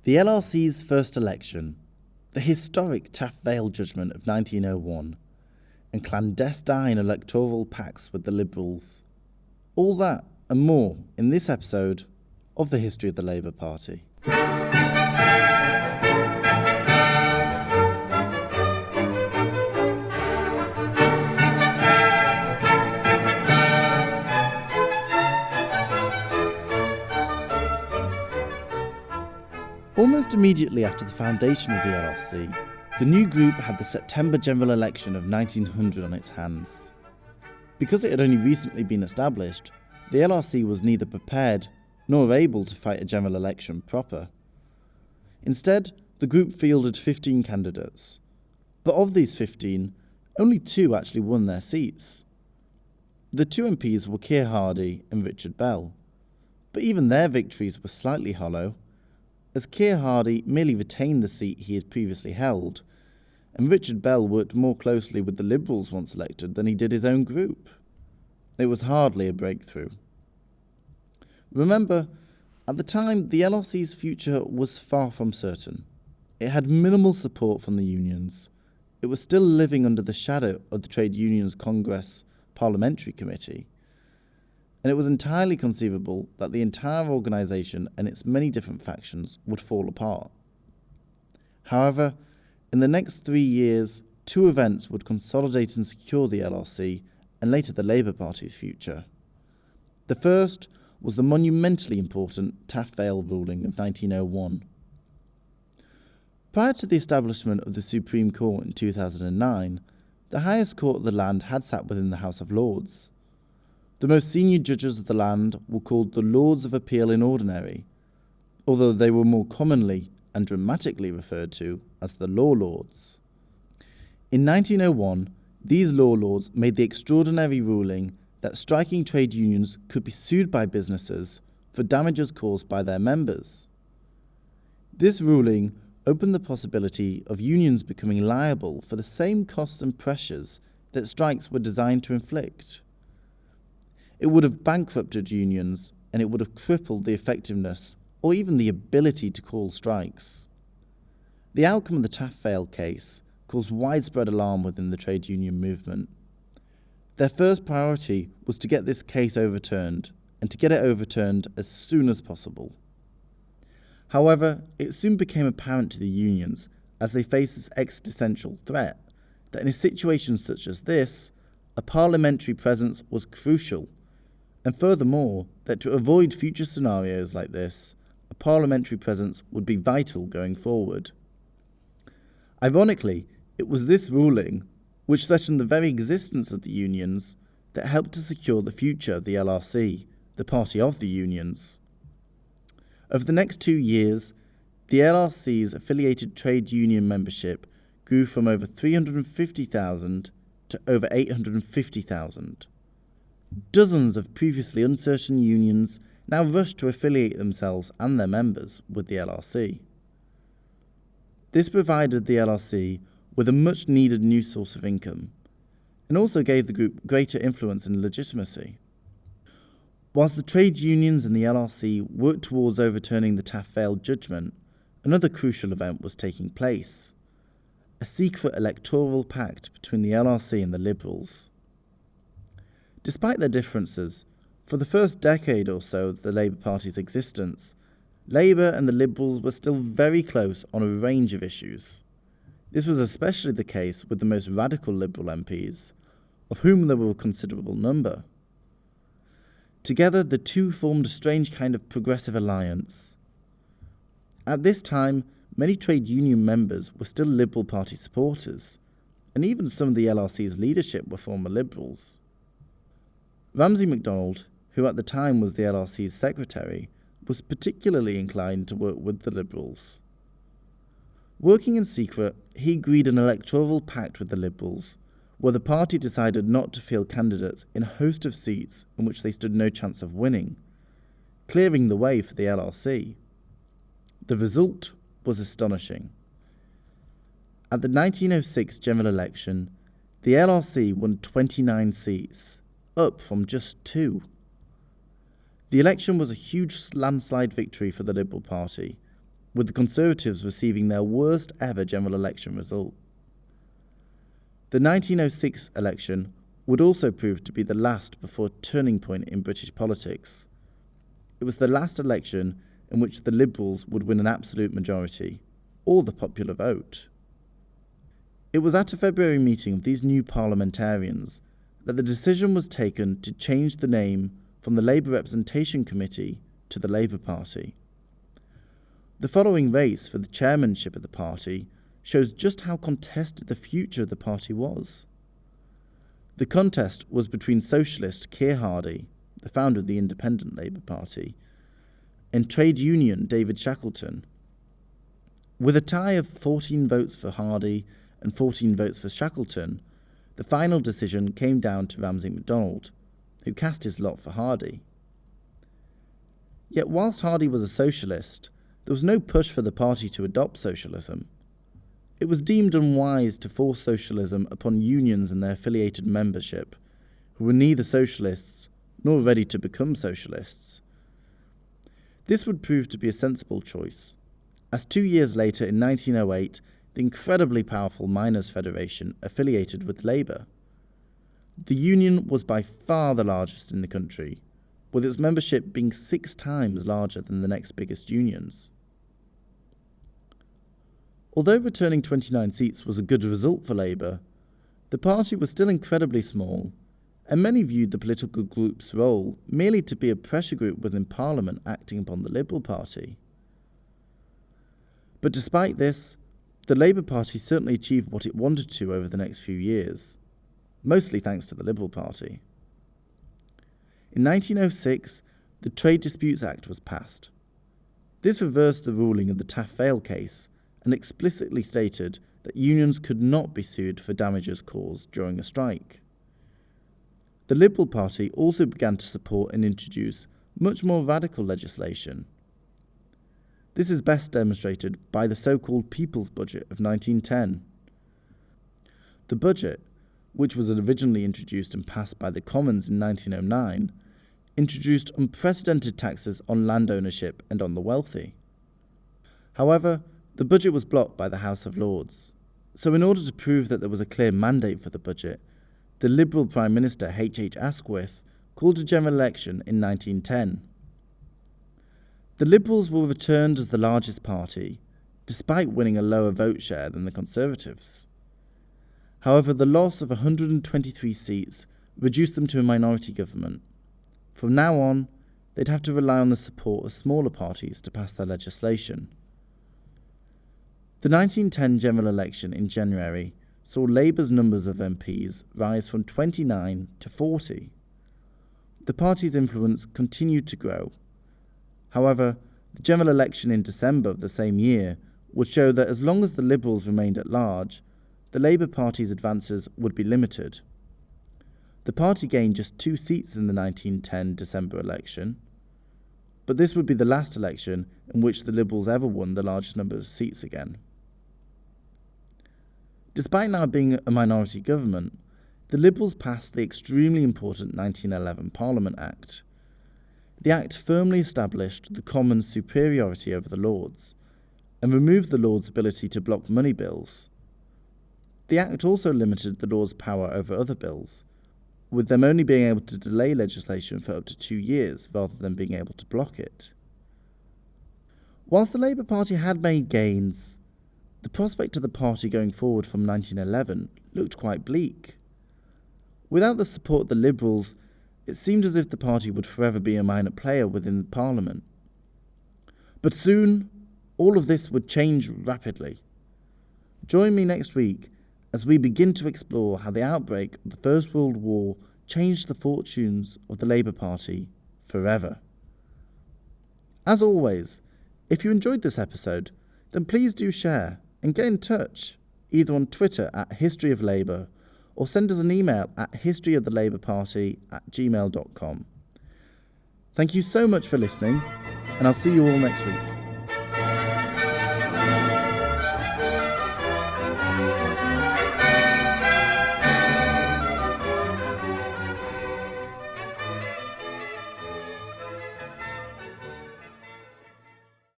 The LRC's first election, the historic Taff Vale judgment of 1901, and clandestine electoral pacts with the Liberals. All that and more in this episode of the History of the Labour Party. Almost immediately after the foundation of the LRC, the new group had the September general election of 1900 on its hands. Because it had only recently been established, the LRC was neither prepared nor able to fight a general election proper. Instead, the group fielded 15 candidates, but of these 15, only 2 actually won their seats. The 2 MPs were Keir Hardie and Richard Bell, but even their victories were slightly hollow, as Keir Hardie merely retained the seat he had previously held, and Richard Bell worked more closely with the Liberals once elected than he did his own group. It was hardly a breakthrough. Remember, at the time, the LRC's future was far from certain. It had minimal support from the unions. It was still living under the shadow of the Trade Unions Congress Parliamentary Committee, and it was entirely conceivable that the entire organisation and its many different factions would fall apart. However, in the next 3 years, 2 events would consolidate and secure the LRC and later the Labour Party's future. The first was the monumentally important Taff Vale ruling of 1901. Prior to the establishment of the Supreme Court in 2009, the highest court of the land had sat within the House of Lords. The most senior judges of the land were called the Lords of Appeal in Ordinary, although they were more commonly and dramatically referred to as the Law Lords. In 1901, these Law Lords made the extraordinary ruling that striking trade unions could be sued by businesses for damages caused by their members. This ruling opened the possibility of unions becoming liable for the same costs and pressures that strikes were designed to inflict. It would have bankrupted unions, and it would have crippled the effectiveness or even the ability to call strikes. The outcome of the Taff Vale case caused widespread alarm within the trade union movement. Their first priority was to get this case overturned, and to get it overturned as soon as possible. However, it soon became apparent to the unions, as they faced this existential threat, that in a situation such as this, a parliamentary presence was crucial, and furthermore, that to avoid future scenarios like this, a parliamentary presence would be vital going forward. Ironically, it was this ruling, which threatened the very existence of the unions, that helped to secure the future of the LRC, the party of the unions. Over the next 2 years, the LRC's affiliated trade union membership grew from over 350,000 to over 850,000. Dozens of previously uncertain unions now rushed to affiliate themselves and their members with the LRC. This provided the LRC with a much-needed new source of income, and also gave the group greater influence and legitimacy. Whilst the trade unions and the LRC worked towards overturning the Taff Vale judgment, another crucial event was taking place: a secret electoral pact between the LRC and the Liberals. Despite their differences, for the first decade or so of the Labour Party's existence, Labour and the Liberals were still very close on a range of issues. This was especially the case with the most radical Liberal MPs, of whom there were a considerable number. Together, the two formed a strange kind of progressive alliance. At this time, many trade union members were still Liberal Party supporters, and even some of the LRC's leadership were former Liberals. Ramsay MacDonald, who at the time was the LRC's secretary, was particularly inclined to work with the Liberals. Working in secret, he agreed an electoral pact with the Liberals, where the party decided not to field candidates in a host of seats in which they stood no chance of winning, clearing the way for the LRC. The result was astonishing. At the 1906 general election, the LRC won 29 seats, up from just 2. The election was a huge landslide victory for the Liberal Party, with the Conservatives receiving their worst ever general election result. The 1906 election would also prove to be the last before a turning point in British politics. It was the last election in which the Liberals would win an absolute majority, or the popular vote. It was at a February meeting of these new parliamentarians that the decision was taken to change the name from the Labour Representation Committee to the Labour Party. The following race for the chairmanship of the party shows just how contested the future of the party was. The contest was between socialist Keir Hardie, the founder of the Independent Labour Party, and trade union David Shackleton. With a tie of 14 votes for Hardie and 14 votes for Shackleton, the final decision came down to Ramsay MacDonald, who cast his lot for Hardie. Yet whilst Hardie was a socialist, there was no push for the party to adopt socialism. It was deemed unwise to force socialism upon unions and their affiliated membership, who were neither socialists nor ready to become socialists. This would prove to be a sensible choice, as 2 years later in 1908, the incredibly powerful Miners' Federation affiliated with Labour. The union was by far the largest in the country, with its membership being 6 times larger than the next biggest unions. Although returning 29 seats was a good result for Labour, the party was still incredibly small, and many viewed the political group's role merely to be a pressure group within Parliament acting upon the Liberal Party. But despite this, the Labour Party certainly achieved what it wanted to over the next few years, mostly thanks to the Liberal Party. In 1906, the Trade Disputes Act was passed. This reversed the ruling of the Taff Vale case and explicitly stated that unions could not be sued for damages caused during a strike. The Liberal Party also began to support and introduce much more radical legislation. This is best demonstrated by the so-called People's Budget of 1910. The budget, which was originally introduced and passed by the Commons in 1909, introduced unprecedented taxes on land ownership and on the wealthy. However, the budget was blocked by the House of Lords, so in order to prove that there was a clear mandate for the budget, the Liberal Prime Minister H. Asquith called a general election in 1910. The Liberals were returned as the largest party, despite winning a lower vote share than the Conservatives. However, the loss of 123 seats reduced them to a minority government. From now on, they'd have to rely on the support of smaller parties to pass their legislation. The 1910 general election in January saw Labour's numbers of MPs rise from 29 to 40. The party's influence continued to grow. However, the general election in December of the same year would show that as long as the Liberals remained at large, the Labour Party's advances would be limited. The party gained just 2 seats in the 1910 December election, but this would be the last election in which the Liberals ever won the largest number of seats again. Despite now being a minority government, the Liberals passed the extremely important 1911 Parliament Act. The Act firmly established the Commons' superiority over the Lords, and removed the Lords' ability to block money bills. The Act also limited the Lords' power over other bills, with them only being able to delay legislation for up to 2 years rather than being able to block it. Whilst the Labour Party had made gains, the prospect of the party going forward from 1911 looked quite bleak. Without the support of the Liberals, it seemed as if the party would forever be a minor player within Parliament. But soon, all of this would change rapidly. Join me next week as we begin to explore how the outbreak of the First World War changed the fortunes of the Labour Party forever. As always, if you enjoyed this episode, then please do share and get in touch, either on Twitter @historyoflabour or send us an email at historyofthelabourparty@gmail.com. Thank you so much for listening, and I'll see you all next week.